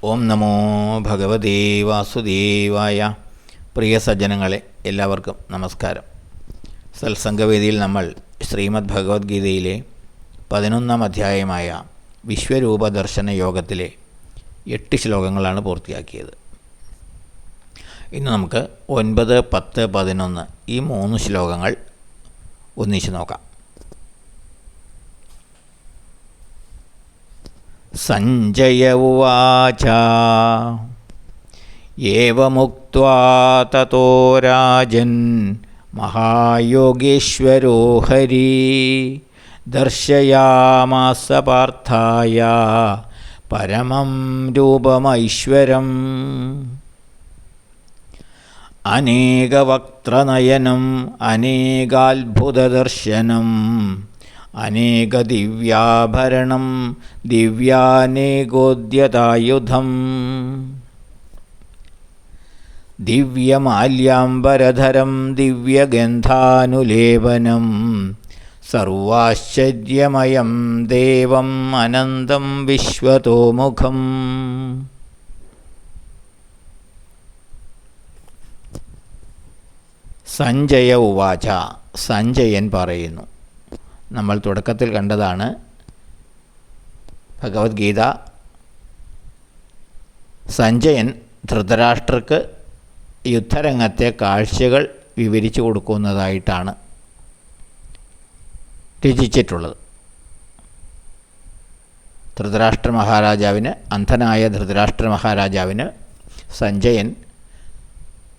ഓം നമോ ഭഗവതേ വാസുദേവായ. പ്രിയ സജ്ജനങ്ങളെ, എല്ലാവർക്കും നമസ്കാരം. സത്സംഗവേദിയിൽ നമ്മൾ ശ്രീമദ് ഭഗവത്ഗീതയിലെ 11-ാം അധ്യായമായ വിശ്വരൂപ ദർശന യോഗത്തിലെ 8 ശ്ലോകങ്ങളാണ് പൂർത്തിയാക്കിയത്. ഇന്ന് നമുക്ക് 9, 10, 11 ഈ 3 ശ്ലോകങ്ങൾ ഒന്നിച്ച് നോക്കാം. സഞ്ജയ ഉവാച ഏവമുക്ത്വാ തതോ രാജൻ മഹായോഗീശ്വരോ ഹരി ദർശയാമാസ പാർത്ഥായ പരമം രൂപമൈശ്വരം. അനേകവക്ത്രനയനം അനേകാത്ഭുതദർശനം അനേകദിവ്യാഭരണം ദിവ്യാനേകോദ്യതായുധം ദിവ്യമാല്യാംബരധരം ദിവ്യഗന്ധാനുലേപനം സർവാശ്ചര്യമയം ദേവം അനന്തം വിശ്വതോമുഖം. സഞ്ജയ ഉവാച, സഞ്ജയൻ പറയുന്നു. നമ്മൾ തുടക്കത്തിൽ കണ്ടതാണ് ഭഗവത്ഗീത. സഞ്ജയൻ ധൃതരാഷ്ട്രർക്ക് യുദ്ധരംഗത്തെ കാഴ്ചകൾ വിവരിച്ചു കൊടുക്കുന്നതായിട്ടാണ് രചിച്ചിട്ടുള്ളത്. അന്ധനായ ധൃതരാഷ്ട്ര മഹാരാജാവിന് സഞ്ജയൻ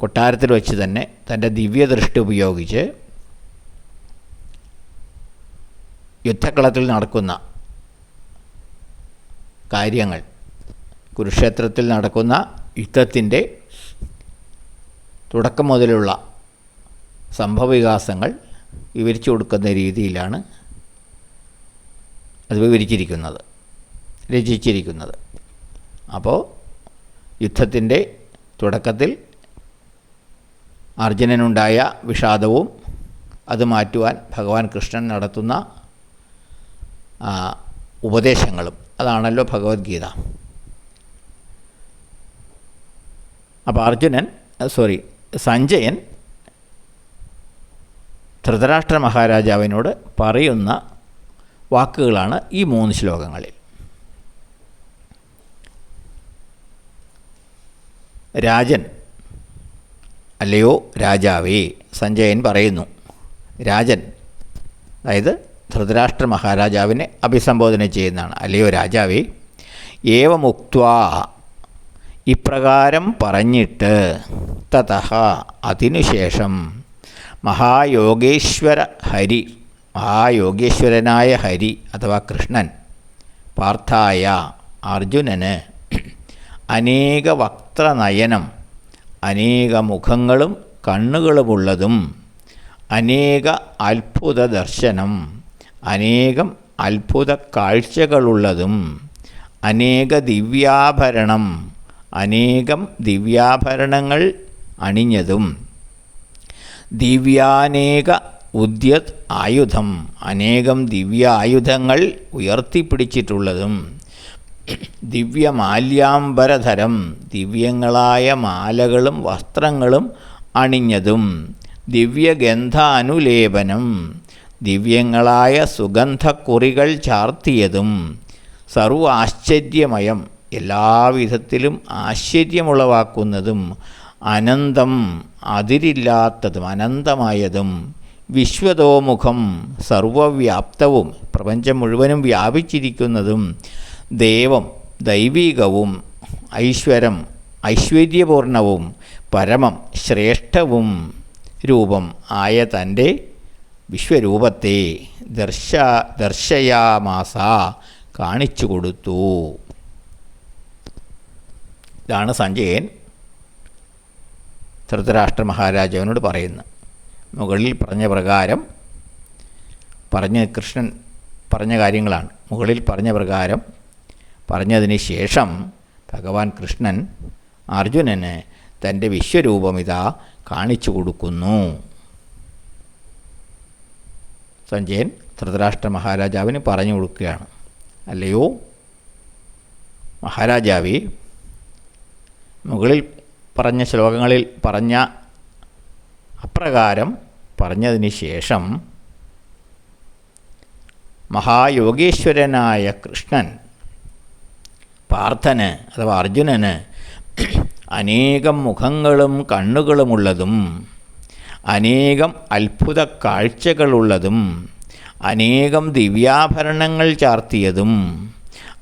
കൊട്ടാരത്തിൽ വച്ച് തന്നെ തൻ്റെ ദിവ്യദൃഷ്ടി ഉപയോഗിച്ച് യുദ്ധക്കളത്തിൽ നടക്കുന്ന കാര്യങ്ങൾ, കുരുക്ഷേത്രത്തിൽ നടക്കുന്ന യുദ്ധത്തിൻ്റെ തുടക്കം മുതലുള്ള സംഭവവികാസങ്ങൾ വിവരിച്ചു കൊടുക്കുന്ന രീതിയിലാണ് അത് രചിച്ചിരിക്കുന്നത്. അപ്പോൾ യുദ്ധത്തിൻ്റെ തുടക്കത്തിൽ അർജുനനുണ്ടായ വിഷാദവും അത് മാറ്റുവാൻ ഭഗവാൻ കൃഷ്ണൻ നടത്തുന്ന ഉപദേശങ്ങളും, അതാണല്ലോ ഭഗവത്ഗീത. അപ്പോൾ സഞ്ജയൻ ധൃതരാഷ്ട്ര മഹാരാജാവിനോട് പറയുന്ന വാക്കുകളാണ് ഈ 3 ശ്ലോകങ്ങളിൽ. രാജൻ, അല്ലയോ രാജാവേ, സഞ്ജയൻ പറയുന്നു. രാജൻ, അതായത് ധൃതരാഷ്ട്ര മഹാരാജാവിനെ അഭിസംബോധന ചെയ്യുന്നതാണ്. അല്ലയോ രാജാവേ, ഏവമുക്ത്വാ, ഇപ്രകാരം പറഞ്ഞിട്ട്, തതഃ, അതിനുശേഷം, മഹായോഗീശ്വരനായ ഹരി അഥവാ കൃഷ്ണൻ, പാർത്ഥായ, അർജുനന്, അനേക വക്ത്രനയനം, അനേക മുഖങ്ങളും കണ്ണുകളുമുള്ളതും, അനേക അത്ഭുത ദർശനം, അനേകം അത്ഭുത കാഴ്ചകളുള്ളതും, അനേക ദിവ്യാഭരണം, അനേകം ദിവ്യാഭരണങ്ങൾ അണിഞ്ഞതും, ദിവ്യാനേക ഉദ്യത് ആയുധം, അനേകം ദിവ്യായുധങ്ങൾ ഉയർത്തിപ്പിടിച്ചിട്ടുള്ളതും, ദിവ്യമാല്യാംബരധരം, ദിവ്യങ്ങളായ മാലകളും വസ്ത്രങ്ങളും അണിഞ്ഞതും, ദിവ്യഗന്ധാനുലേപനം, ദിവ്യങ്ങളായ സുഗന്ധക്കുറികൾ ചാർത്തിയതും, സർവാശ്ചര്യമയം, എല്ലാവിധത്തിലും ആശ്ചര്യമുളവാക്കുന്നതും, അനന്തം, അതിരില്ലാത്തതും അനന്തമായതും, വിശ്വതോമുഖം, സർവവ്യാപ്തവും പ്രപഞ്ചം മുഴുവനും വ്യാപിച്ചിരിക്കുന്നതും, ദേവം, ദൈവികവും, ഐശ്വരം, ഐശ്വര്യപൂർണവും, പരമം, ശ്രേഷ്ഠവും രൂപം ആയ തൻ്റെ വിശ്വരൂപത്തെ ദർശയാമാസ, കാണിച്ചു കൊടുത്തു. ഇതാണ് സഞ്ജയൻ ധൃതരാഷ്ട്ര മഹാരാജാവിനോട് പറയുന്നത്. മുകളിൽ പറഞ്ഞ പ്രകാരം കൃഷ്ണൻ പറഞ്ഞ കാര്യങ്ങളാണ്. മുകളിൽ പറഞ്ഞ പ്രകാരം പറഞ്ഞതിന് ശേഷം ഭഗവാൻ കൃഷ്ണൻ അർജുനന് തൻ്റെ വിശ്വരൂപമിതാ കാണിച്ചു കൊടുക്കുന്നു. സഞ്ജയൻ ധൃതരാഷ്ട്ര മഹാരാജാവിന് പറഞ്ഞു കൊടുക്കുകയാണ്. അല്ലയോ മഹാരാജാവേ, മുകളിൽ പറഞ്ഞ ശ്ലോകങ്ങളിൽ പറഞ്ഞ അപ്രകാരം പറഞ്ഞതിന് ശേഷം മഹായോഗീശ്വരനായ കൃഷ്ണൻ പാർത്ഥന് അഥവാ അർജുനന് അനേകം മുഖങ്ങളും കണ്ണുകളുമുള്ളതും അനേകം അത്ഭുത കാഴ്ചകളുള്ളതും അനേകം ദിവ്യാഭരണങ്ങൾ ചാർത്തിയതും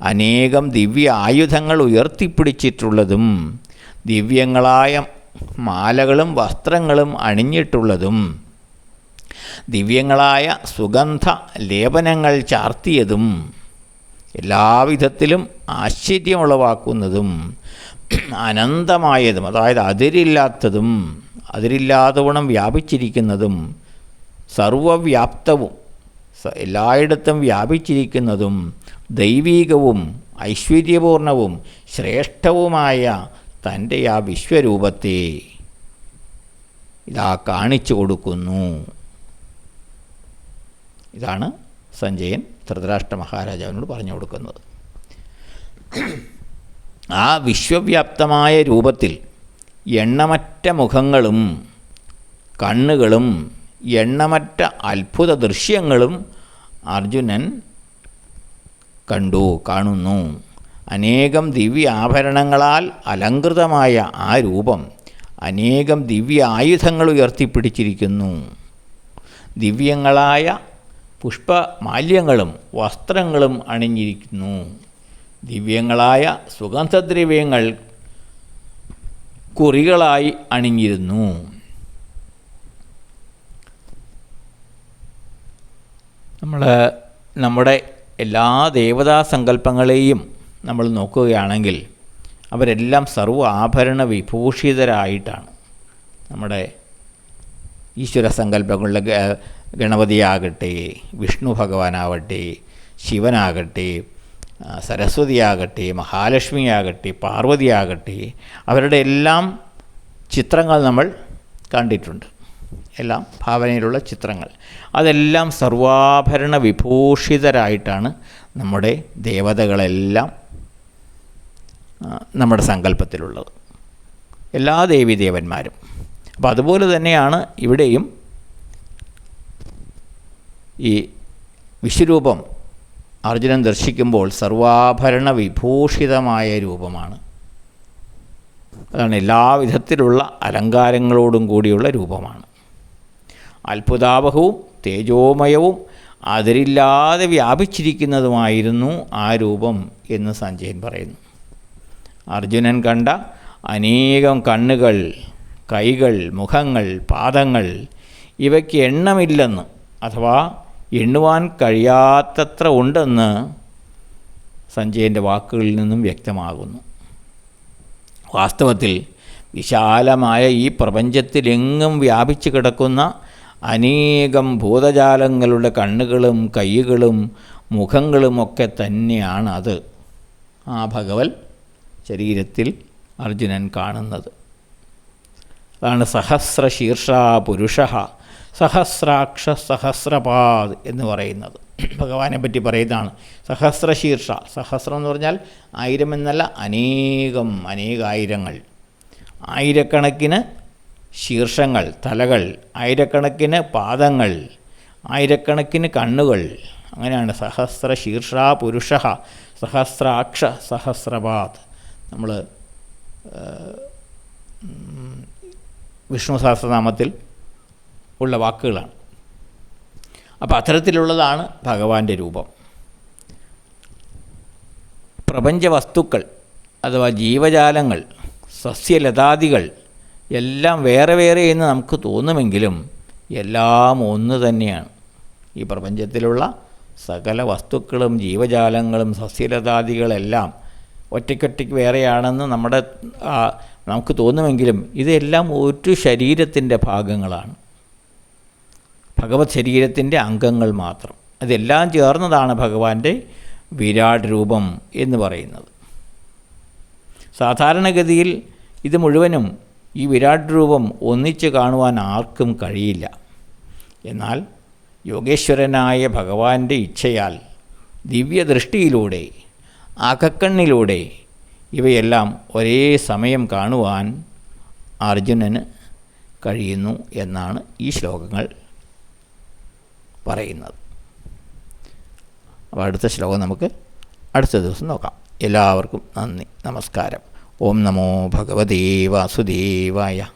അനേകം ദിവ്യ ആയുധങ്ങൾ ഉയർത്തിപ്പിടിച്ചിട്ടുള്ളതും ദിവ്യങ്ങളായ മാലകളും വസ്ത്രങ്ങളും അണിഞ്ഞിട്ടുള്ളതും ദിവ്യങ്ങളായ സുഗന്ധ ലേപനങ്ങൾ ചാർത്തിയതും എല്ലാവിധത്തിലും ആശ്ചര്യമുളവാക്കുന്നതും അനന്തമായതും, അതായത് അതിരില്ലാത്തതും അതിരില്ലാത്തവണ്ണം വ്യാപിച്ചിരിക്കുന്നതും സർവവ്യാപ്തവും എല്ലായിടത്തും വ്യാപിച്ചിരിക്കുന്നതും ദൈവീകവും ഐശ്വര്യപൂർണവും ശ്രേഷ്ഠവുമായ തൻ്റെ ആ വിശ്വരൂപത്തെ ഇതാ കാണിച്ചു കൊടുക്കുന്നു. ഇതാണ് സഞ്ജയൻ ധൃതരാഷ്ട്ര മഹാരാജാവിനോട് പറഞ്ഞു കൊടുക്കുന്നത്. ആ വിശ്വവ്യാപ്തമായ രൂപത്തിൽ എണ്ണമറ്റ മുഖങ്ങളും കണ്ണുകളും എണ്ണമറ്റ അത്ഭുത ദൃശ്യങ്ങളും അർജുനൻ കാണുന്നു. അനേകം ദിവ്യ ആഭരണങ്ങളാൽ അലങ്കൃതമായ ആ രൂപം അനേകം ദിവ്യ ആയുധങ്ങൾ ഉയർത്തിപ്പിടിച്ചിരിക്കുന്നു. ദിവ്യങ്ങളായ പുഷ്പമാല്യങ്ങളും വസ്ത്രങ്ങളും അണിഞ്ഞിരിക്കുന്നു. ദിവ്യങ്ങളായ സുഗന്ധദ്രവ്യങ്ങൾ കുറികളായി അണിഞ്ഞിരുന്നു. നമ്മുടെ എല്ലാ ദേവതാ സങ്കല്പങ്ങളെയും നമ്മൾ നോക്കുകയാണെങ്കിൽ അവരെല്ലാം സർവ്വ ആഭരണ വിഭൂഷിതരായിട്ടാണ്. നമ്മുടെ ഈശ്വര സങ്കല്പങ്ങളിലെ ഗണപതിയാകട്ടെ, വിഷ്ണു ഭഗവാനാവട്ടെ, ശിവനാകട്ടെ, സരസ്വതിയാകട്ടെ, മഹാലക്ഷ്മിയാകട്ടെ, പാർവതിയാകട്ടെ, അവരുടെ എല്ലാം ചിത്രങ്ങൾ നമ്മൾ കണ്ടിട്ടുണ്ട്. എല്ലാം ഭാവനയിലുള്ള ചിത്രങ്ങൾ, അതെല്ലാം സർവാഭരണ വിഭൂഷിതരായിട്ടാണ് നമ്മുടെ ദേവതകളെല്ലാം നമ്മുടെ സങ്കല്പത്തിലുള്ളത്, എല്ലാ ദേവീദേവന്മാരും. അപ്പോൾ അതുപോലെ തന്നെയാണ് ഇവിടെയും ഈ വിശ്വരൂപം അർജുനൻ ദർശിക്കുമ്പോൾ സർവാഭരണ വിഭൂഷിതമായ രൂപമാണ്. അതാണ് എല്ലാവിധത്തിലുള്ള അലങ്കാരങ്ങളോടും കൂടിയുള്ള രൂപമാണ്. അത്ഭുതാവഹവും തേജോമയവും അതിരില്ലാതെ വ്യാപിച്ചിരിക്കുന്നതുമായിരുന്നു ആ രൂപം എന്ന് സഞ്ജയൻ പറയുന്നു. അർജുനൻ കണ്ട അനേകം കണ്ണുകൾ, കൈകൾ, മുഖങ്ങൾ, പാദങ്ങൾ ഇവയ്ക്ക് എണ്ണമില്ലെന്ന്, അഥവാ എണ്ണുവാൻ കഴിയാത്തത്ര ഉണ്ടെന്ന് സഞ്ജയൻ്റെ വാക്കുകളിൽ നിന്നും വ്യക്തമാകുന്നു. വാസ്തവത്തിൽ വിശാലമായ ഈ പ്രപഞ്ചത്തിലെങ്ങും വ്യാപിച്ചു കിടക്കുന്ന അനേകം ഭൂതജാലങ്ങളുടെ കണ്ണുകളും കൈകളും മുഖങ്ങളുമൊക്കെ തന്നെയാണ് അത് ആ ഭഗവത് ശരീരത്തിൽ അർജുനൻ കാണുന്നത്. അതാണ് സഹസ്രശീർഷ പുരുഷ സഹസ്രാക്ഷ സഹസ്രപാദ് എന്ന് പറയുന്നത്. ഭഗവാനെ പറ്റി പറയുന്നതാണ് സഹസ്രശീർഷ. സഹസ്രം എന്ന് പറഞ്ഞാൽ ആയിരം എന്നല്ല, അനേകായിരങ്ങൾ, ആയിരക്കണക്കിന് ശീർഷങ്ങൾ, തലകൾ, ആയിരക്കണക്കിന് പാദങ്ങൾ, ആയിരക്കണക്കിന് കണ്ണുകൾ, അങ്ങനെയാണ് സഹസ്രശീർഷ പുരുഷ സഹസ്രാക്ഷ സഹസ്രപാദ്. നമ്മൾ വിഷ്ണു സഹസ്രനാമത്തിൽ ഉള്ള വാക്കുകളാണ്. അപ്പോൾ അത്തരത്തിലുള്ളതാണ് ഭഗവാന്റെ രൂപം. പ്രപഞ്ച വസ്തുക്കൾ അഥവാ ജീവജാലങ്ങൾ, സസ്യലതാദികൾ എല്ലാം വേറെ വേറെ എന്ന് നമുക്ക് തോന്നുമെങ്കിലും എല്ലാം ഒന്ന് തന്നെയാണ്. ഈ പ്രപഞ്ചത്തിലുള്ള സകല വസ്തുക്കളും ജീവജാലങ്ങളും സസ്യലതാദികളെല്ലാം ഒറ്റയ്ക്കൊറ്റയ്ക്ക് വേറെയാണെന്ന് നമുക്ക് തോന്നുമെങ്കിലും ഇതെല്ലാം ഒരു ശരീരത്തിൻ്റെ ഭാഗങ്ങളാണ്, ഭഗവത് ശരീരത്തിൻ്റെ അംഗങ്ങൾ മാത്രം. അതെല്ലാം ചേർന്നതാണ് ഭഗവാന്റെ വിരാട് രൂപം എന്ന് പറയുന്നത്. സാധാരണഗതിയിൽ ഇത് മുഴുവനും ഈ വിരാട് രൂപം ഒന്നിച്ച് കാണുവാൻ ആർക്കും കഴിയില്ല. എന്നാൽ യോഗേശ്വരനായ ഭഗവാന്റെ ഇച്ഛയാൽ ദിവ്യദൃഷ്ടിയിലൂടെ അകക്കണ്ണിലൂടെ ഇവയെല്ലാം ഒരേ സമയം കാണുവാൻ അർജുനന് കഴിയുന്നു എന്നാണ് ഈ ശ്ലോകങ്ങൾ പറയുന്നത്. അപ്പോൾ അടുത്ത ശ്ലോകം നമുക്ക് അടുത്ത ദിവസം നോക്കാം. എല്ലാവർക്കും നന്ദി, നമസ്കാരം. ഓം നമോ ഭഗവതേ വാസുദേവായ.